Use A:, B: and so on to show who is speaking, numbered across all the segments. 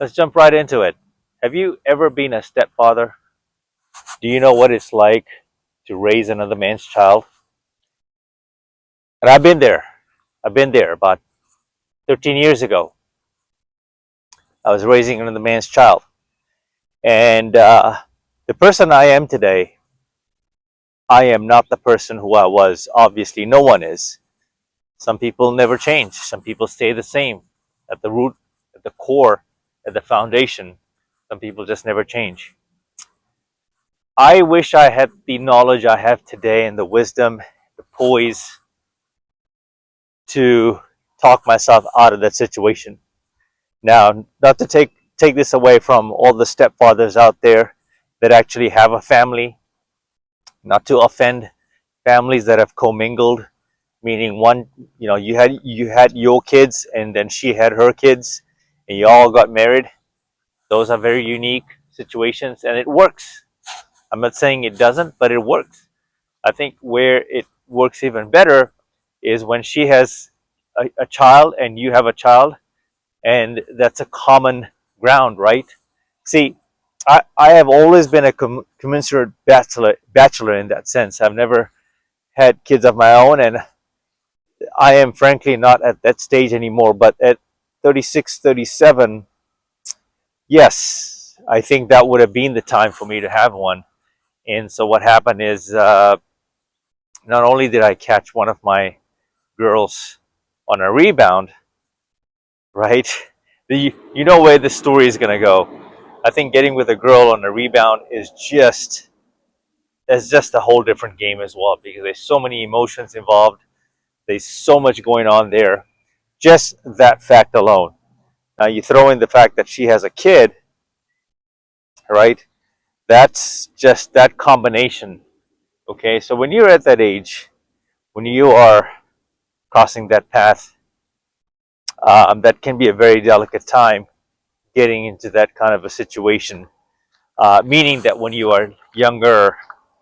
A: Let's jump right into it. Have you ever been a stepfather? Do you know what it's like to raise another man's child? And I've been there. I've been there about 13 years ago. I was raising another man's child. And the person I am today, I am not the person who I was. Obviously, no one is. Some people never change, some people stay the same at the root, at the core, at the foundation. Some people just never change. I wish I had the knowledge I have today and the wisdom, the poise to talk myself out of that situation. Now, not to take this away from all the stepfathers out there that actually have a family, not to offend families that have commingled, meaning one, you had your kids and then she had her kids and you all got married. Those are very unique situations and it works. I'm not saying it doesn't, but it works. I think where it works even better is when she has a child and you have a child, and that's a common ground, right? See, I have always been a commensurate bachelor in that sense. I've never had kids of my own, and I am frankly not at that stage anymore. But at 36, 37, yes, I think that would have been the time for me to have one. And so what happened is, not only did I catch one of my girls on a rebound, right? You know where the story is going to go. I think getting with a girl on a rebound is just a whole different game as well, because there's so many emotions involved. There's so much going on there. Just that fact alone. Now you throw in the fact that she has a kid, right? That's just that combination. Okay, so when you're at that age, when you are crossing that path, that can be a very delicate time getting into that kind of a situation. Meaning that when you are younger,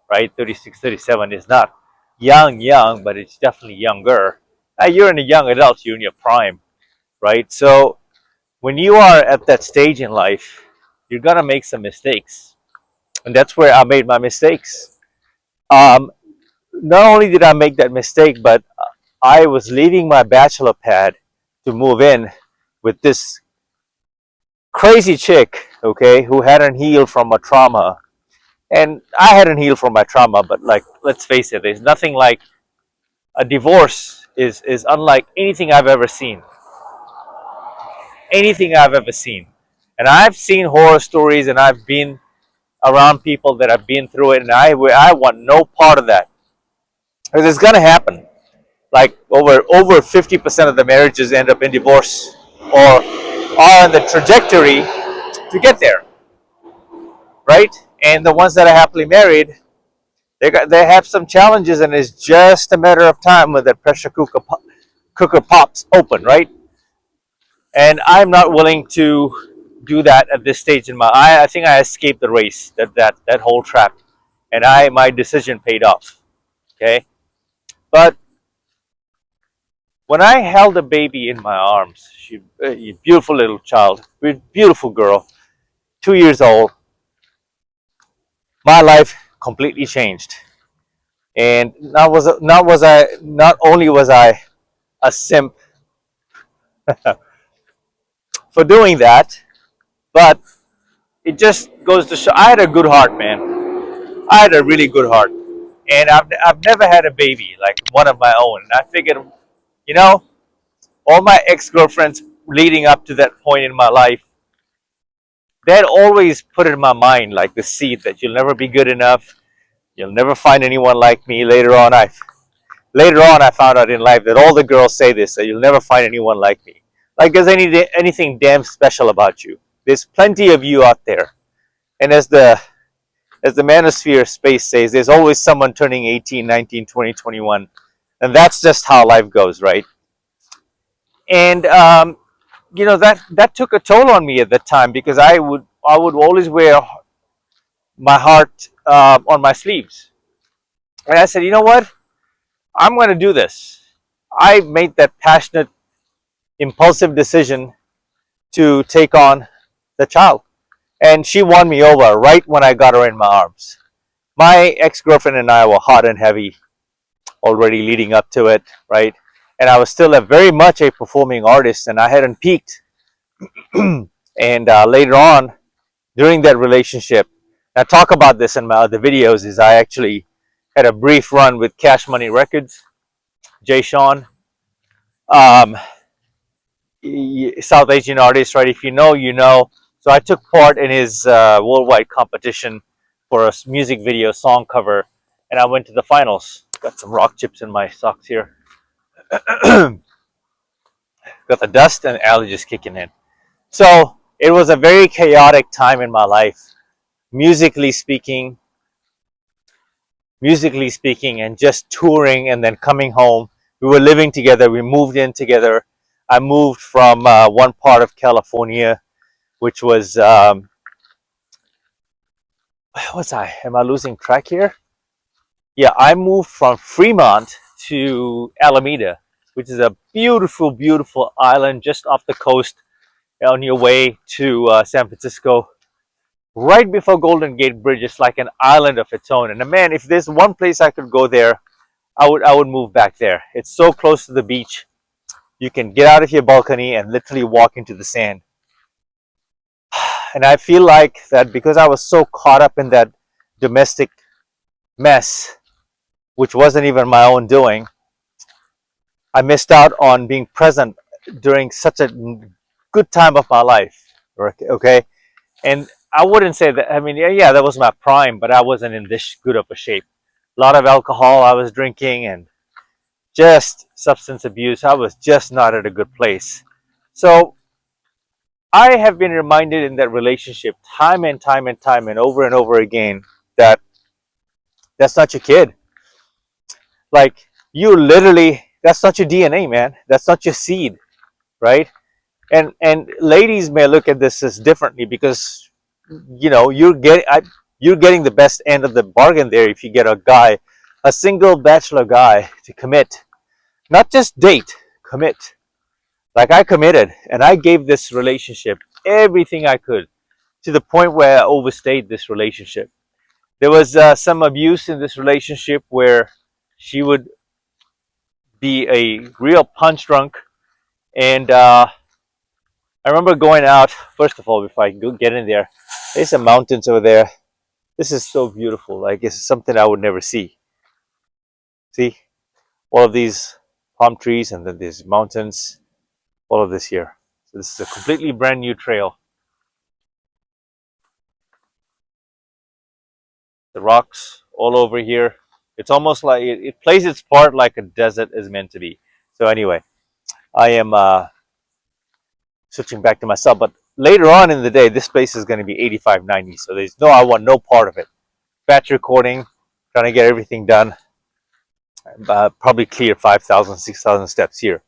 A: right, 36, 37 is not young, but it's definitely younger. You're in a young adult, you're in your prime, right? So when you are at that stage in life, you're gonna make some mistakes, and that's where I made my mistakes. Um, Not only did I make that mistake, but I was leaving my bachelor pad to move in with this crazy chick, okay, who hadn't healed from a trauma. And I hadn't healed from my trauma, but like, let's face it, there's nothing like a divorce is unlike anything I've ever seen. Anything I've ever seen. And I've seen horror stories and I've been around people that have been through it, and I want no part of that. Because it's gonna happen. Like over 50% of the marriages end up in divorce or are on the trajectory to get there, right? And the ones that are happily married, they have some challenges, and it's just a matter of time when that cooker pops open, right? And I'm not willing to do that at this stage in my. I think I escaped the race, that whole trap, and my decision paid off. Okay, but when I held a baby in my arms, she a beautiful little child, beautiful girl, 2 years old, my life completely changed. And not only was I a simp for doing that, but it just goes to show I had a good heart, man. I had a really good heart, and I've never had a baby like one of my own. And I figured, you know, all my ex girlfriends leading up to that point in my life, they had always put it in my mind like the seed that you'll never be good enough, you'll never find anyone like me. Later on, I found out in life that all the girls say this, that you'll never find anyone like me. Like there's anything damn special about you. There's plenty of you out there. And as the manosphere space says, there's always someone turning 18, 19, 20, 21. And that's just how life goes, right? And that took a toll on me at that time, because I would always wear my heart on my sleeves. And I said, you know what? I'm going to do this. I made that passionate, impulsive decision to take on the child. And she won me over right when I got her in my arms. My ex-girlfriend and I were hot and heavy already leading up to it, right? And I was still very much a performing artist, and I hadn't peaked. And later on, during that relationship, and I talk about this in my other videos, is I actually had a brief run with Cash Money Records, Jay Sean, um, South Asian artist, right? If you know, you know. So I took part in his worldwide competition for a music video song cover, and I went to the finals. Got some rock chips in my socks here. Got the dust and allergies kicking in. So it was a very chaotic time in my life, musically speaking, and just touring and then coming home. We were living together. We moved in together. I moved from one part of California, which was what's I? Am I losing track here? Yeah, I moved from Fremont to Alameda, which is a beautiful, beautiful island just off the coast on your way to San Francisco. Right before Golden Gate Bridge, it's like an island of its own. And man, if there's one place I could go there, I would move back there. It's so close to the beach. You can get out of your balcony and literally walk into the sand. And I feel like that because I was so caught up in that domestic mess, which wasn't even my own doing, I missed out on being present during such a good time of my life. Okay, and I wouldn't say that. I mean, yeah, that was my prime, but I wasn't in this good of a shape. A lot of alcohol I was drinking, and just substance abuse. I was just not at a good place. So I have been reminded in that relationship time and time and time and over again that that's not your kid. Like, you literally, that's not your DNA, man. That's not your seed, right? And ladies may look at this as differently because you're getting the best end of the bargain there if you get a single bachelor guy to commit, not just date, commit. Like I committed, and I gave this relationship everything I could to the point where I overstayed this relationship. There was some abuse in this relationship where she would be a real punch drunk, and I remember going out. First of all, before I go get in there, there's some mountains over there. This is so beautiful. Like it's something I would never see. See, all of these palm trees, and then there's mountains. All of this here. So this is a completely brand new trail. The rocks all over here. It's almost like it plays its part like a desert is meant to be. So anyway, I am switching back to myself. But later on in the day, this place is going to be 85, 90. So I want no part of it. Batch recording, trying to get everything done. Probably clear 5,000, 6,000 steps here.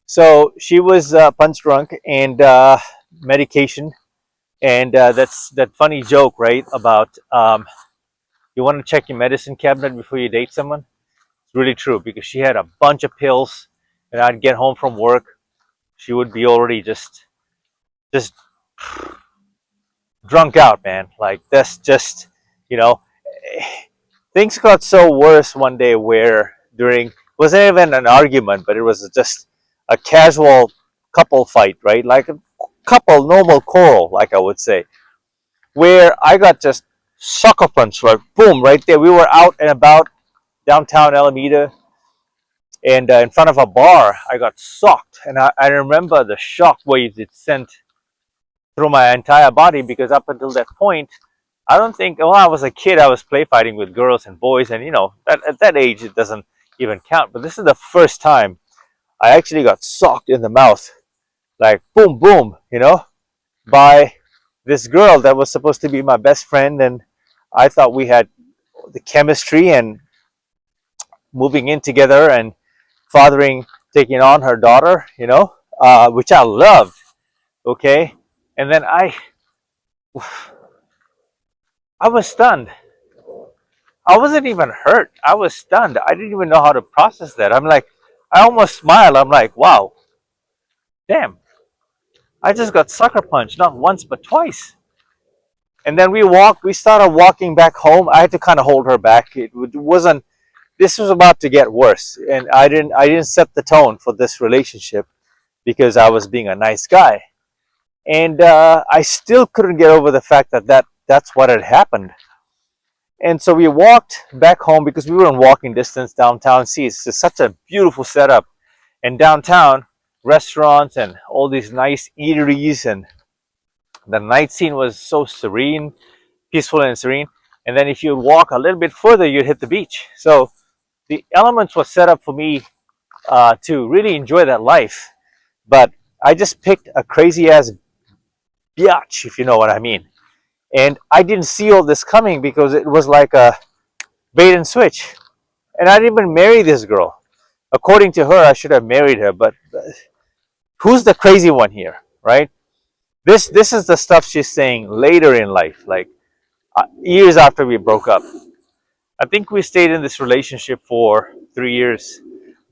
A: So she was punch drunk and medication. And that's that funny joke, right? About you want to check your medicine cabinet before you date someone. It's really true because she had a bunch of pills, and I'd get home from work, she would be already just drunk out, man. Like that's just, you know, things got so worse one day where during wasn't even an argument, but it was just a casual couple fight, right? Like a couple normal quarrel, like I would say, where I got just sucker punch, like boom, right there. We were out and about downtown Alameda, and in front of a bar, I got socked, and I remember the shock waves it sent through my entire body because up until that point, I don't think. Well, I was a kid. I was play fighting with girls and boys, and at that age it doesn't even count. But this is the first time I actually got socked in the mouth, like boom, boom, by this girl that was supposed to be my best friend, and I thought we had the chemistry and moving in together and taking on her daughter, which I loved. Okay, and then I was stunned. I wasn't even hurt. I was stunned. I didn't even know how to process that. I'm like, I almost smiled. I'm like, wow, damn. I just got sucker punched, not once but twice. And then we started walking back home. I had to kind of hold her back. It wasn't, this was about to get worse. And I didn't set the tone for this relationship because I was being a nice guy. And I still couldn't get over the fact that's what had happened. And so we walked back home because we were in walking distance downtown. See, it's just such a beautiful setup. And downtown, restaurants and all these nice eateries, and the night scene was so serene, peaceful and serene. And then if you walk a little bit further, you'd hit the beach. So the elements were set up for me to really enjoy that life. But I just picked a crazy ass biatch, if you know what I mean. And I didn't see all this coming because it was like a bait and switch. And I didn't even marry this girl. According to her, I should have married her. But who's the crazy one here, right? This is the stuff she's saying later in life, like years after we broke up. I think we stayed in this relationship for 3 years,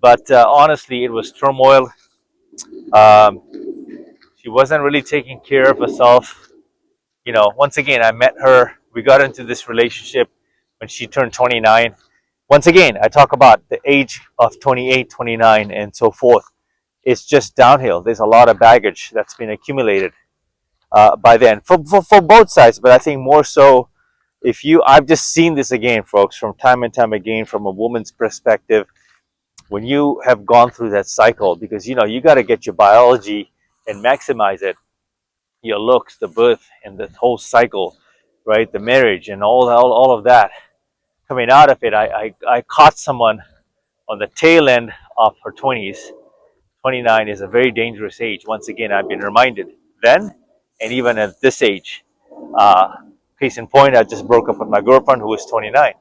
A: but honestly, it was turmoil. Um, she wasn't really taking care of herself. Once again, I met her. We got into this relationship when she turned 29. Once again, I talk about the age of 28, 29, and so forth. It's just downhill. There's a lot of baggage that's been accumulated by then for both sides, but I think more so I've just seen this again, folks, from time and time again, from a woman's perspective, when you have gone through that cycle, because you got to get your biology and maximize it, your looks, the birth, and the whole cycle, right? The marriage and all of that. Coming out of it, I caught someone on the tail end of her 20s. 29 is a very dangerous age. Once again, I've been reminded then, and even at this age. Uh, Case in point, I just broke up with my girlfriend who was 29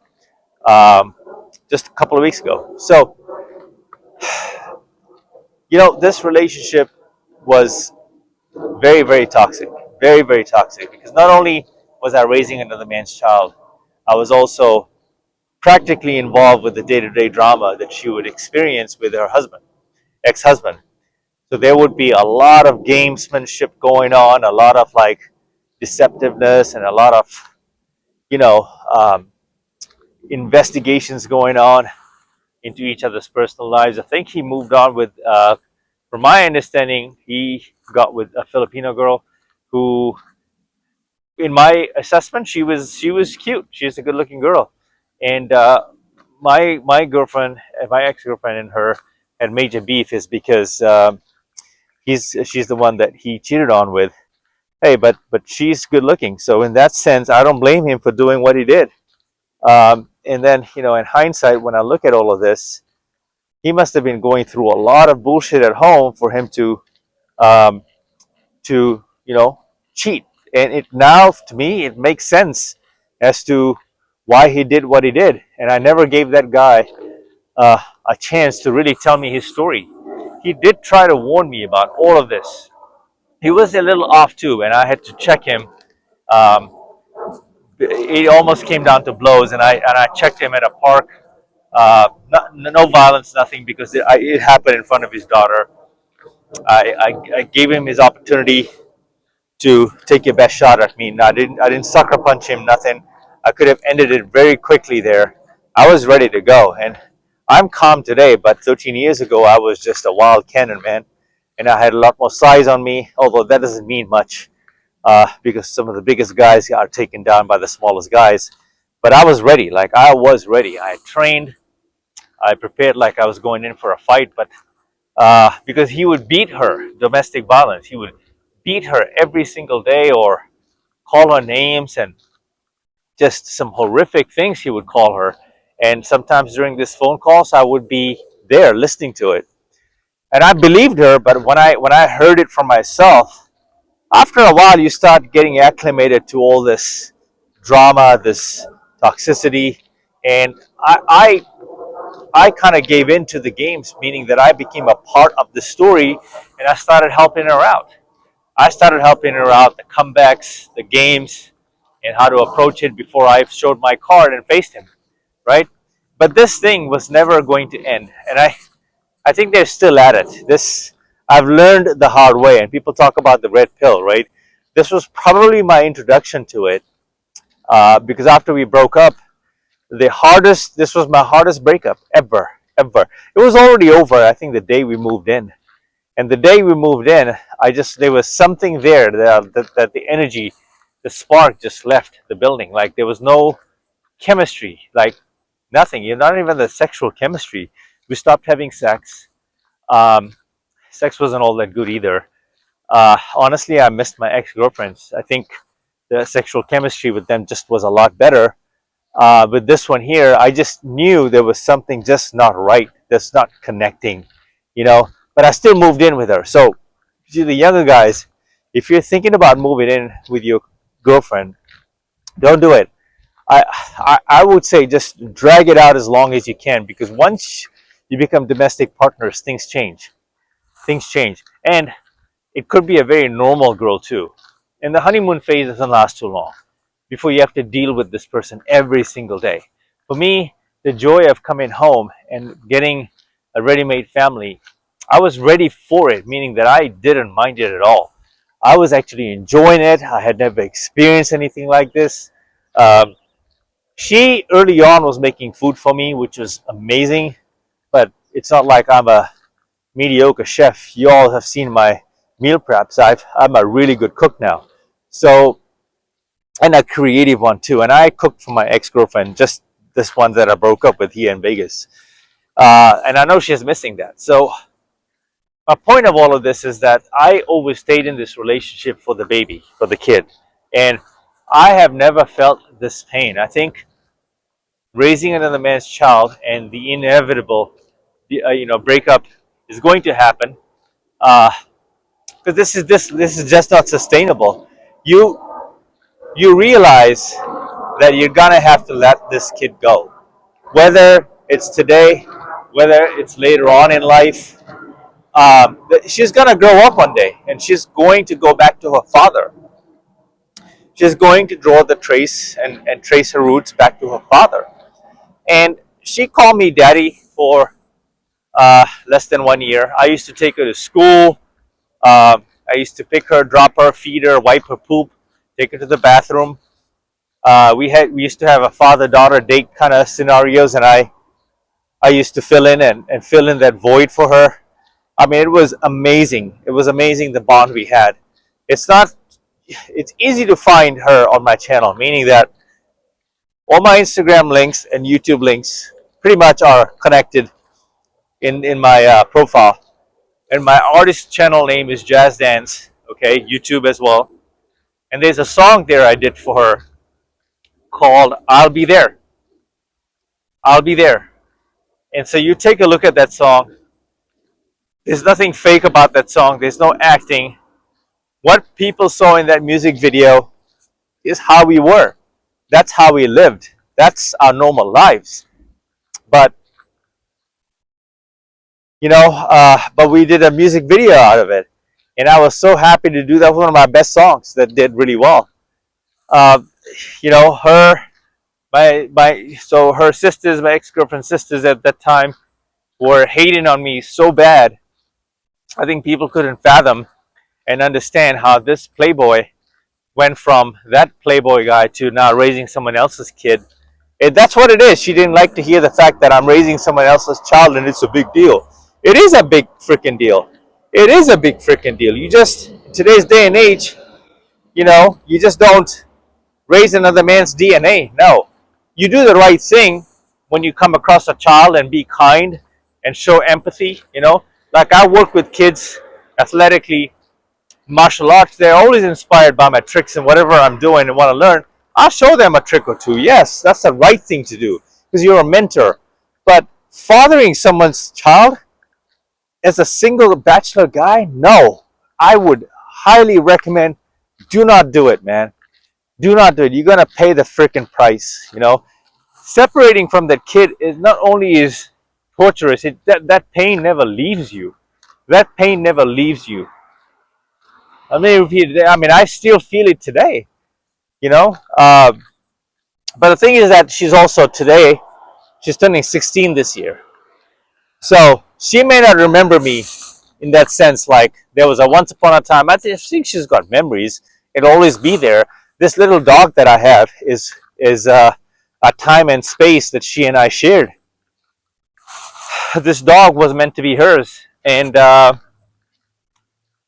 A: just a couple of weeks ago. So, this relationship was very, very toxic. Very, very toxic. Because not only was I raising another man's child, I was also practically involved with the day to day drama that she would experience with her husband, ex husband. So there would be a lot of gamesmanship going on, a lot of like deceptiveness, and a lot of, you know, um, investigations going on into each other's personal lives. I think he moved on with, from my understanding, he got with a Filipino girl who, in my assessment, she was cute. She's a good looking girl, and my girlfriend, my ex girlfriend, and her had major beef is because she's the one that he cheated on with. Hey, but she's good looking, so in that sense, I don't blame him for doing what he did. And then in hindsight, when I look at all of this, he must have been going through a lot of bullshit at home for him um, to cheat. And it now, to me, it makes sense as to why he did what he did. And I never gave that guy uh, a chance to really tell me his story. He did try to warn me about all of this. He was a little off too, and I had to check him. Um, it almost came down to blows, and I checked him at a park. No violence, nothing, because it happened in front of his daughter. I gave him his opportunity to take your best shot at me. No, I didn't sucker punch him, nothing. I could have ended it very quickly there. I was ready to go, and I'm calm today. But 13 years ago, I was just a wild cannon, man, and I had a lot more size on me. Although that doesn't mean much, because some of the biggest guys are taken down by the smallest guys. But I was ready. Like I was ready. I trained. I prepared like I was going in for a fight, but because he would beat her, domestic violence. He would beat her every single day or call her names and just some horrific things he would call her. And sometimes during these phone calls, I would be there listening to it. And I believed her, but when I heard it for myself, after a while you start getting acclimated to all this drama, this toxicity, and I kind of gave in to the games, meaning that I became a part of the story, and I started helping her out. I started helping her out, the comebacks, the games, and how to approach it before I showed my card and faced him, right? But this thing was never going to end, and I think they're still at it. I've learned the hard way. And people talk about the red pill, right? This was probably my introduction to it, because after we broke up, this was my hardest breakup ever, ever. It was already over, I think, the day we moved in. And the day we moved in, there was something there that the energy, the spark just left the building. Like there was no chemistry, like nothing. You're not even the sexual chemistry. We stopped having sex. Um, Sex wasn't all that good either. Honestly, I missed my ex-girlfriends. I think the sexual chemistry with them just was a lot better. With this one here, I just knew there was something just not right. That's not connecting, you know. But I still moved in with her. So, to the younger guys, if you're thinking about moving in with your girlfriend, don't do it. I would say just drag it out as long as you can, because once you become domestic partners, things change. Things change. And it could be a very normal girl too. And the honeymoon phase doesn't last too long before you have to deal with this person every single day. For me, the joy of coming home and getting a ready-made family, I was ready for it, meaning that I didn't mind it at all. I was actually enjoying it. I had never experienced anything like this. Um, she early on was making food for me, which was amazing, but it's not like I'm a mediocre chef. You all have seen my meal preps. I'm a really good cook now. So, and a creative one too. And I cooked for my ex-girlfriend, just this one that I broke up with here in Vegas. And I know she's missing that. So my point of all of this is that I always stayed in this relationship for the baby, for the kid. And I have never felt this pain. I think raising another man's child and the inevitable, breakup is going to happen. Because this is just not sustainable. You you realize that you're gonna have to let this kid go, whether it's today, whether it's later on in life. She's gonna grow up one day, and she's going to go back to her father. She's going to draw the trace and trace her roots back to her father. And she called me daddy for less than 1 year. I used to take her to school. I used to pick her, drop her, feed her, wipe her poop, take her to the bathroom. We used to have a father-daughter date kind of scenarios, and I used to fill in and fill in that void for her. I mean, it was amazing. It was amazing the bond we had. It's not. It's easy to find her on my channel, meaning that all my Instagram links and YouTube links pretty much are connected in my profile. And my artist channel name is Jazz Dance. Okay, YouTube as well. And there's a song there I did for her called "I'll Be There." I'll be there. And so you take a look at that song. There's nothing fake about that song. There's no acting. What people saw in that music video is how we were. That's how we lived. That's our normal lives. But but we did a music video out of it, and I was so happy to do that. One of my best songs that did really well. Uh, her her sisters, my ex-girlfriend's sisters at that time, were hating on me so bad. I think people couldn't fathom and understand how this playboy went from that playboy guy to now raising someone else's kid. That's what it is. She didn't like to hear the fact that I'm raising someone else's child and it's a big deal. It is a big freaking deal. It is a big freaking deal. You just, in today's day and age, you just don't raise another man's DNA. No. You do the right thing when you come across a child and be kind and show empathy, Like I work with kids athletically, martial arts. They're always inspired by my tricks and whatever I'm doing and want to learn. I'll show them a trick or two. Yes, that's the right thing to do because you're a mentor. But fathering someone's child as a single bachelor guy, no. I would highly recommend do not do it, man. Do not do it. You're going to pay the freaking price, Separating from that kid is not only is torturous, that pain never leaves you. That pain never leaves you. I still feel it today, But the thing is that she's turning 16 this year. So she may not remember me in that sense. Like there was a once upon a time. I think she's got memories. It'll always be there. This little dog that I have is a time and space that she and I shared. This dog was meant to be hers, and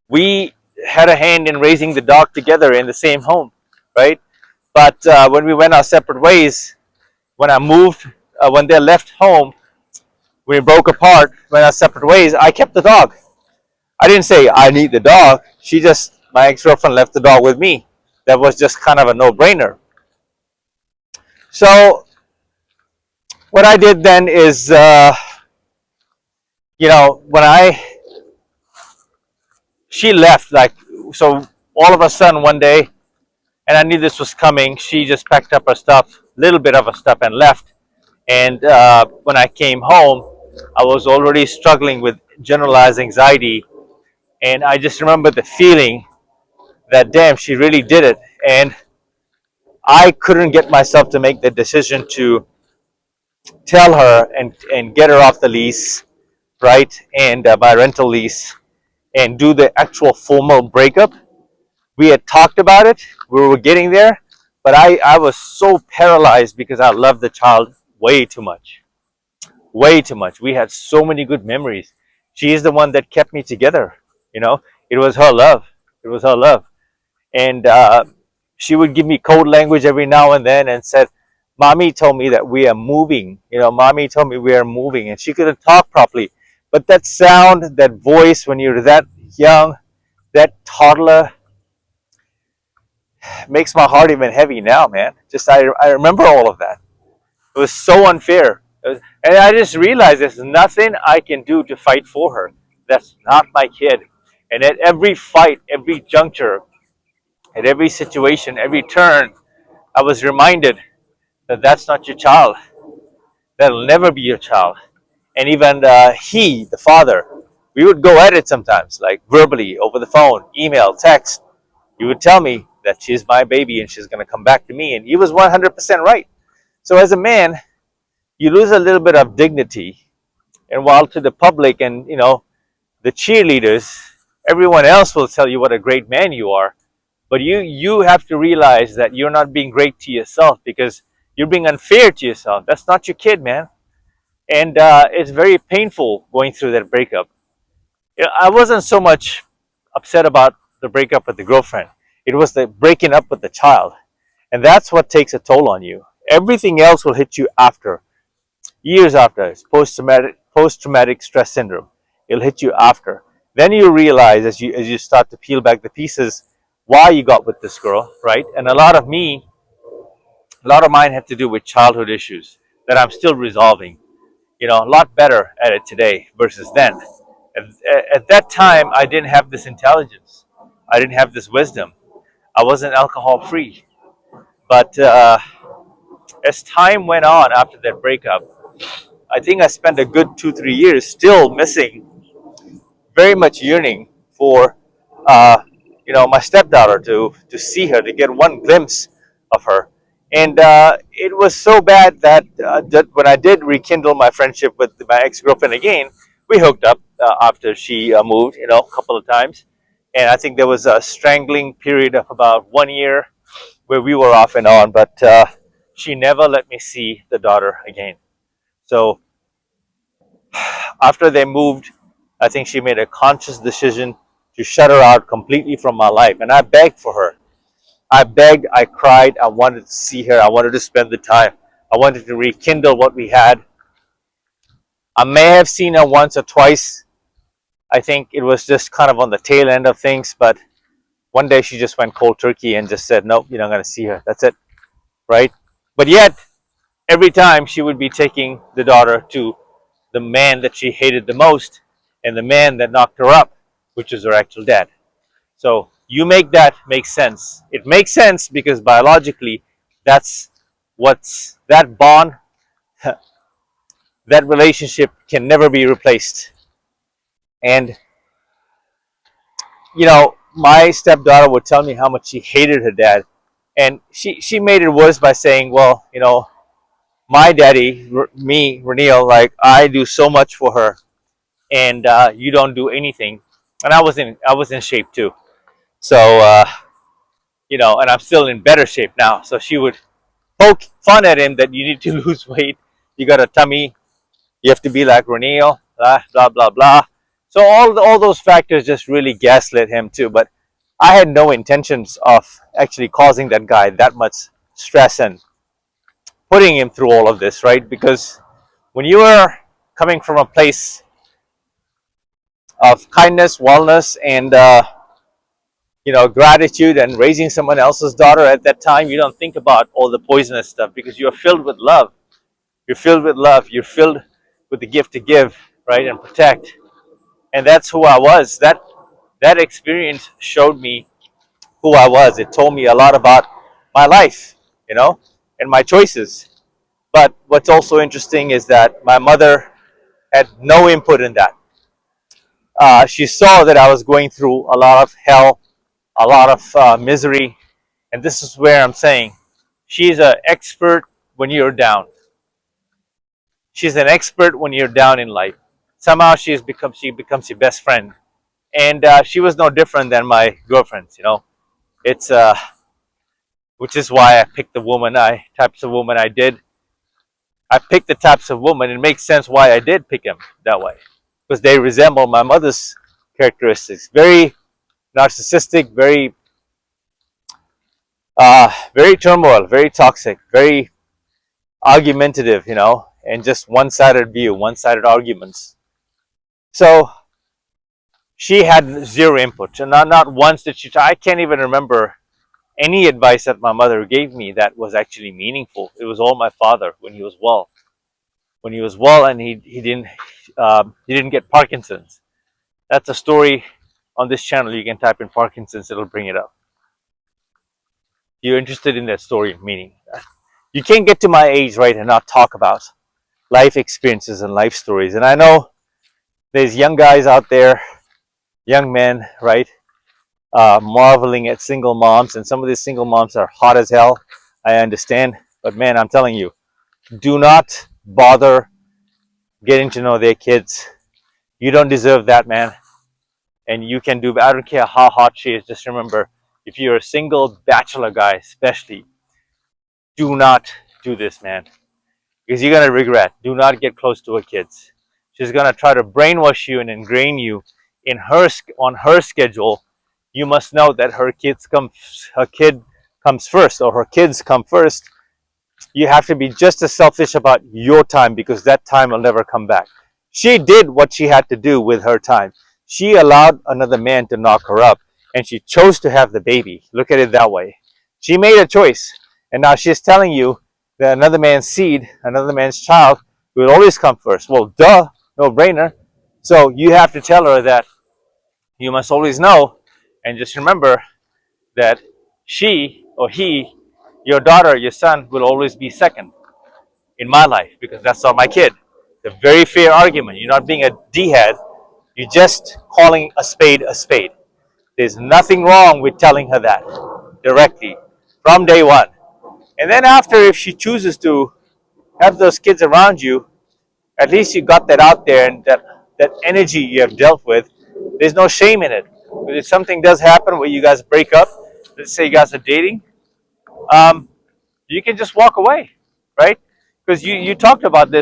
A: we had a hand in raising the dog together in the same home, right? But when we went our separate ways, when I moved, when they left home, we broke apart, went our separate ways. I kept the dog. I didn't say I need the dog. My ex-girlfriend left the dog with me. That was just kind of a no-brainer. So what I did then is, when she left, like, so all of a sudden one day, and I knew this was coming, she just packed up her stuff, little bit of her stuff, and left. And when I came home, I was already struggling with generalized anxiety. And I just remember the feeling that, damn, she really did it. And I couldn't get myself to make the decision to tell her and get her off the lease, right? And my rental lease, and do the actual formal breakup. We had talked about it. We were getting there. But I was so paralyzed because I loved the child way too much. Way too much. We had so many good memories. She is the one that kept me together. It was her love. It was her love. And she would give me code language every now and then and said, "Mommy told me that we are moving. Mommy told me we are moving." And she couldn't talk properly. But that sound, that voice, when you're that young, that toddler, makes my heart even heavy now, man. I remember all of that. It was so unfair. And I just realized there's nothing I can do to fight for her. That's not my kid. And at every fight, every juncture, at every situation, every turn, I was reminded that that's not your child. That'll never be your child. And even the father, we would go at it sometimes, like verbally, over the phone, email, text. He would tell me that she's my baby and she's going to come back to me. And he was 100% right. So as a man, you lose a little bit of dignity. And while to the public and, the cheerleaders, everyone else will tell you what a great man you are. But you have to realize that you're not being great to yourself because you're being unfair to yourself. That's not your kid, man. And it's very painful going through that breakup. I wasn't so much upset about the breakup with the girlfriend. It was the breaking up with the child. And that's what takes a toll on you. Everything else will hit you after. Years after. It's post-traumatic stress syndrome. It'll hit you after. Then you realize as you start to peel back the pieces why you got with this girl, right? And a lot of mine had to do with childhood issues that I'm still resolving. A lot better at it today versus then. At that time, I didn't have this intelligence. I didn't have this wisdom. I wasn't alcohol free. But as time went on after that breakup, I think I spent a good 2-3 years still missing, very much yearning for, my stepdaughter to see her, to get one glimpse of her. And it was so bad that when I did rekindle my friendship with my ex-girlfriend again, we hooked up after she moved, a couple of times. And I think there was a strangling period of about 1 year where we were off and on, but she never let me see the daughter again. So after they moved, I think she made a conscious decision to shut her out completely from my life. And I begged for her. I begged, I cried, I wanted to see her, I wanted to spend the time. I wanted to rekindle what we had. I may have seen her once or twice. I think it was just kind of on the tail end of things, but one day she just went cold turkey and just said, "Nope, you're not going to see her. That's it." Right? But yet, every time she would be taking the daughter to the man that she hated the most and the man that knocked her up, which is her actual dad. So you make that make sense. It makes sense because biologically, that bond, that relationship can never be replaced. And, my stepdaughter would tell me how much she hated her dad. And she made it worse by saying, well, my daddy, me, Renil, like, I do so much for her. and you don't do anything. And I was in shape too. So and I'm still in better shape now. So she would poke fun at him that you need to lose weight. You got a tummy. You have to be like Reneo. Blah blah blah blah. So all those factors just really gaslit him too. But I had no intentions of actually causing that guy that much stress and putting him through all of this, right? Because when you are coming from a place of kindness, wellness, and gratitude, and raising someone else's daughter at that time, you don't think about all the poisonous stuff because you're filled with love. You're filled with love. You're filled with the gift to give, right, and protect. And that's who I was. That experience showed me who I was. It told me a lot about my life, and my choices. But what's also interesting is that my mother had no input in that. She saw that I was going through a lot of hell, a lot of misery, and this is where I'm saying she's an expert when you're down. She's an expert when you're down in life. Somehow she becomes your best friend, and she was no different than my girlfriends. It's which is why I picked the types of woman I did. I picked the types of woman. It makes sense why I did pick them that way, because they resemble my mother's characteristics. Very narcissistic, very turmoil, very toxic, very argumentative, and just one-sided view, one-sided arguments. So she had zero input, and not once did she try. I can't even remember any advice that my mother gave me that was actually meaningful. It was all my father when he was well. When he was well, and he didn't get Parkinson's. That's a story on this channel. You can type in Parkinson's; it'll bring it up. You're interested in that story, meaning you can't get to my age, right, and not talk about life experiences and life stories. And I know there's young guys out there, young men, right, marveling at single moms, and some of these single moms are hot as hell. I understand, but man, I'm telling you, do not bother getting to know their kids. You don't deserve that, man. And you can do. I don't care how hot she is. Just remember, if you're a single bachelor guy, especially, do not do this, man, because you're gonna regret. Do not get close to her kids. She's gonna try to brainwash you and ingrain you in on her schedule. You must know that her kid comes first, or her kids come first. You have to be just as selfish about your time, because that time will never come back. She did what she had to do with her time. She allowed another man to knock her up, and she chose to have the baby. Look at it that way. She made a choice, and now she's telling you that another man's seed, another man's child, will always come first. Well, duh, no brainer. So you have to tell her that you must always know, and just remember that she or he, your daughter, your son, will always be second in my life, because that's not my kid. It's a very fair argument. You're not being a d-head. You're just calling a spade a spade. There's nothing wrong with telling her that directly from day one. And then after, if she chooses to have those kids around you, at least you got that out there, and that energy you have dealt with, there's no shame in it. But if something does happen where you guys break up, let's say you guys are dating, um, you can just walk away, right? Because you talked about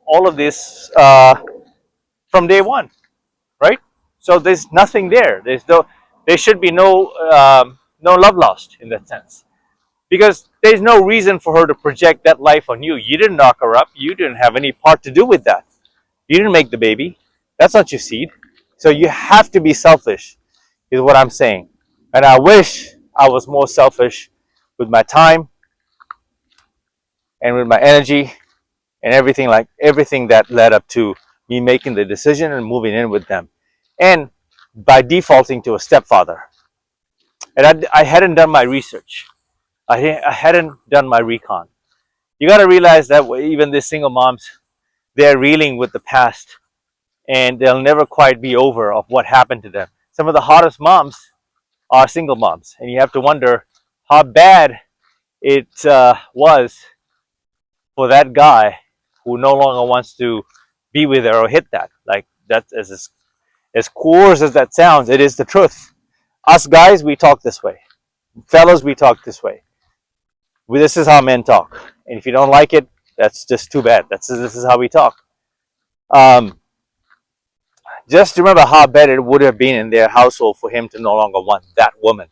A: all of this from day one, right? So there's nothing there. There should be no love lost in that sense, because there's no reason for her to project that life on you. You didn't knock her up. You didn't have any part to do with that. You didn't make the baby. That's not your seed. So you have to be selfish, is what I'm saying. And I wish I was more selfish with my time and with my energy and everything that led up to me making the decision and moving in with them, and by defaulting to a stepfather. And I hadn't done my research. I hadn't done my recon. You got to realize that even the single moms, they're reeling with the past, and they'll never quite be over of what happened to them. Some of the hottest moms are single moms, and you have to wonder how bad it was for that guy who no longer wants to be with her or hit that. Like, That's as coarse as that sounds, it is the truth. Us guys, we talk this way. Fellows, we talk this way. This is how men talk. And if you don't like it, that's just too bad. This is how we talk. Um, just remember how bad it would have been in their household for him to no longer want that woman,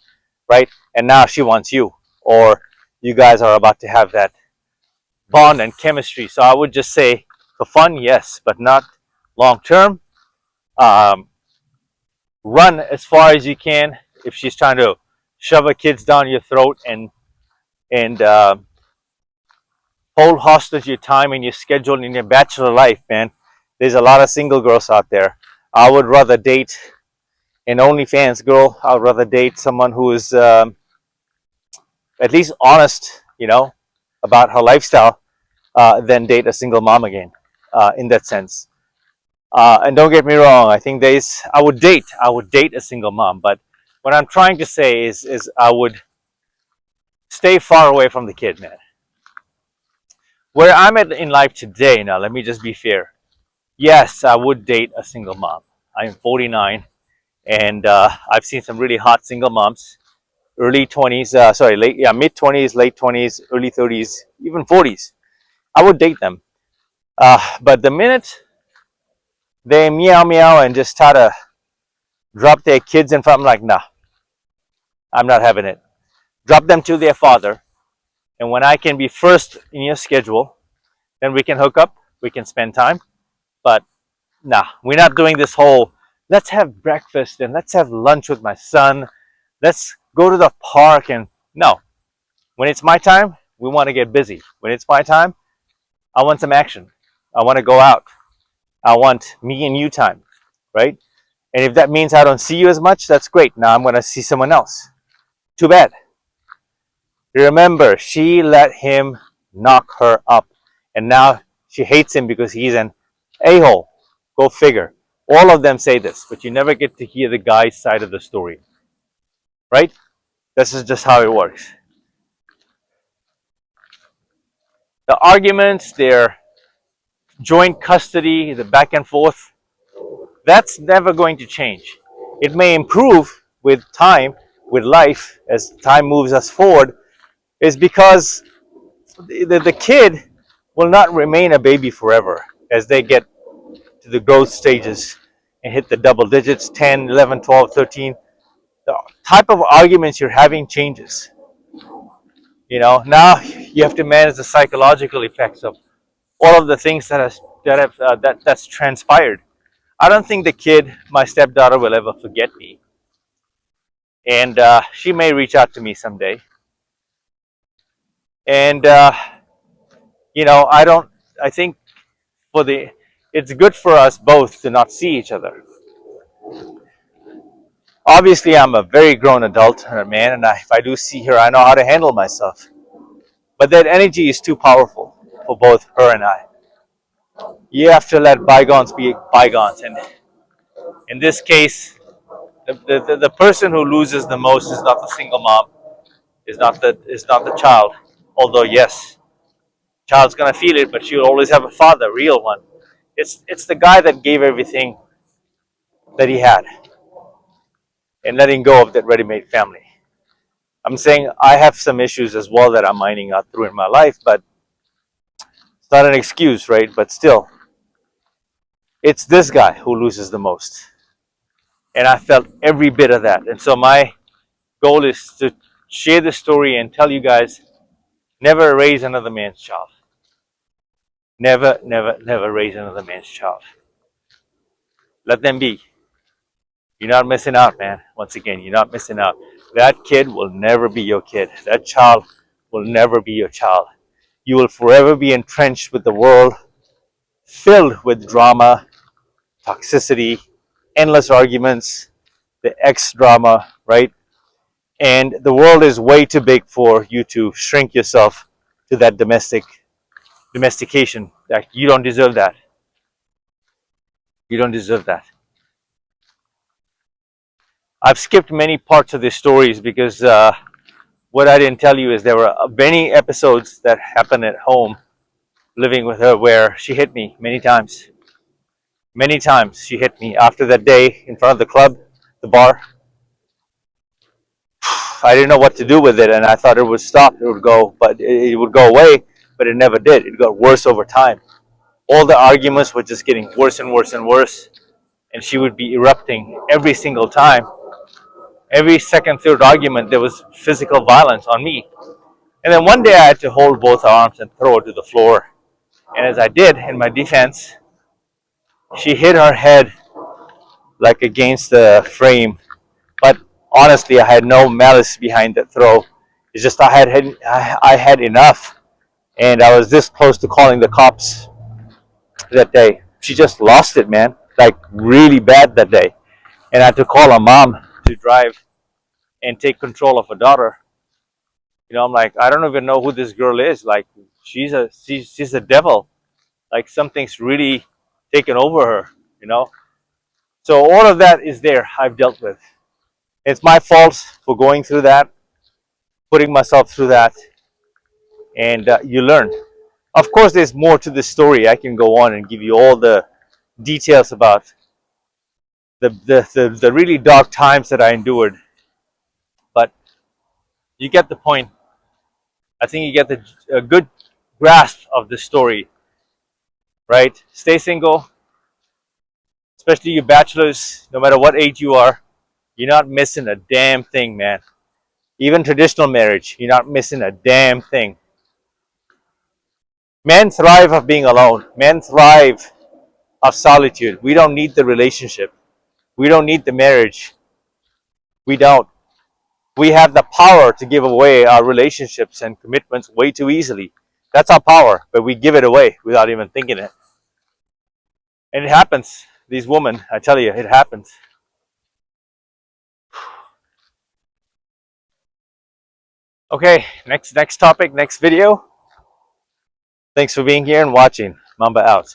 A: right? And now she wants you, or you guys are about to have that bond and chemistry. So I would just say, for fun, yes, but not long term. Um, Run as far as you can if she's trying to shove her kids down your throat and hold hostage your time and your schedule in your bachelor life, man. There's a lot of single girls out there. I would rather date an OnlyFans girl. I would rather date someone who is at least honest, about her lifestyle, than date a single mom again. In that sense. And don't get me wrong. I think I would date a single mom. But what I'm trying to say is I would stay far away from the kid, man. Where I'm at in life today, now let me just be fair. Yes, I would date a single mom. I'm 49, and I've seen some really hot single moms, early 20s, mid 20s, late 20s, early 30s, even 40s. I would date them. But the minute they meow meow and just try to drop their kids in front, I'm like, nah, I'm not having it. Drop them to their father, and when I can be first in your schedule, then we can hook up, we can spend time. But nah, we're not doing this whole let's have breakfast and let's have lunch with my son. Let's go to the park. And no, when it's my time, we want to get busy. When it's my time, I want some action. I want to go out. I want me and you time, right? And if that means I don't see you as much, that's great. Now I'm going to see someone else. Too bad. Remember, she let him knock her up. And now she hates him because he's an a-hole. Go figure. All of them say this, but you never get to hear the guy's side of the story. Right? This is just how it works. The arguments, their joint custody, the back and forth, that's never going to change. It may improve with time, with life, as time moves us forward, is because the kid will not remain a baby forever as they get to the growth stages and hit the double digits, 10, 11, 12, 13. The type of arguments you're having changes. Now you have to manage the psychological effects of all of the things that's transpired. I don't think the kid, my stepdaughter, will ever forget me, and she may reach out to me someday. And I don't. I think it's good for us both to not see each other. Obviously, I'm a very grown adult and a man, and if I do see her, I know how to handle myself. But that energy is too powerful for both her and I. You have to let bygones be bygones, and in this case, the person who loses the most is not the single mom, is not the child. Although yes, child's gonna feel it, but she'll always have a father, real one. It's the guy that gave everything that he had and letting go of that ready-made family. I'm saying I have some issues as well that I'm mining out through in my life, but it's not an excuse, right? But still, it's this guy who loses the most. And I felt every bit of that. And so my goal is to share this story and tell you guys, never raise another man's child. Never, never, never raise another man's child. Let them be. You're not missing out, man. Once again, you're not missing out. That kid will never be your kid. That child will never be your child. You will forever be entrenched with the world, filled with drama, toxicity, endless arguments, the ex drama, right? And the world is way too big for you to shrink yourself to that domestication. That you don't deserve that. You don't deserve that. I've skipped many parts of these stories because what I didn't tell you is there were many episodes that happened at home living with her where she hit me many times. Many times she hit me. After that day in front of the club, the bar, I didn't know what to do with it, and I thought it would stop, it would go, but it would go away, but it never did. It got worse over time. All the arguments were just getting worse and worse and worse, and she would be erupting every single time. Every second, third argument, there was physical violence on me. And then one day I had to hold both arms and throw her to the floor. And as I did, in my defense, she hit her head like against the frame. But honestly, I had no malice behind that throw. It's just I had enough, and I was this close to calling the cops that day. She just lost it, man, like really bad that day. And I had to call her mom to drive and take control of her daughter. I'm like, I don't even know who this girl is. Like, she's a devil. Like, something's really taken over her. You know. So all of that is there. I've dealt with. It's my fault for going through that, putting myself through that, and you learn. Of course, there's more to this story. I can go on and give you all the details about the really dark times that I endured. But you get the point. I think you get a good grasp of the story, right? Stay single, especially you bachelors, no matter what age you are. You're not missing a damn thing, man. Even traditional marriage, you're not missing a damn thing. Men thrive of being alone. Men thrive of solitude. We don't need the relationship. We don't need the marriage. We don't. We have the power to give away our relationships and commitments way too easily. That's our power, but we give it away without even thinking it. And it happens. These women, I tell you, it happens. Okay, next topic, next video. Thanks for being here and watching. Mamba out.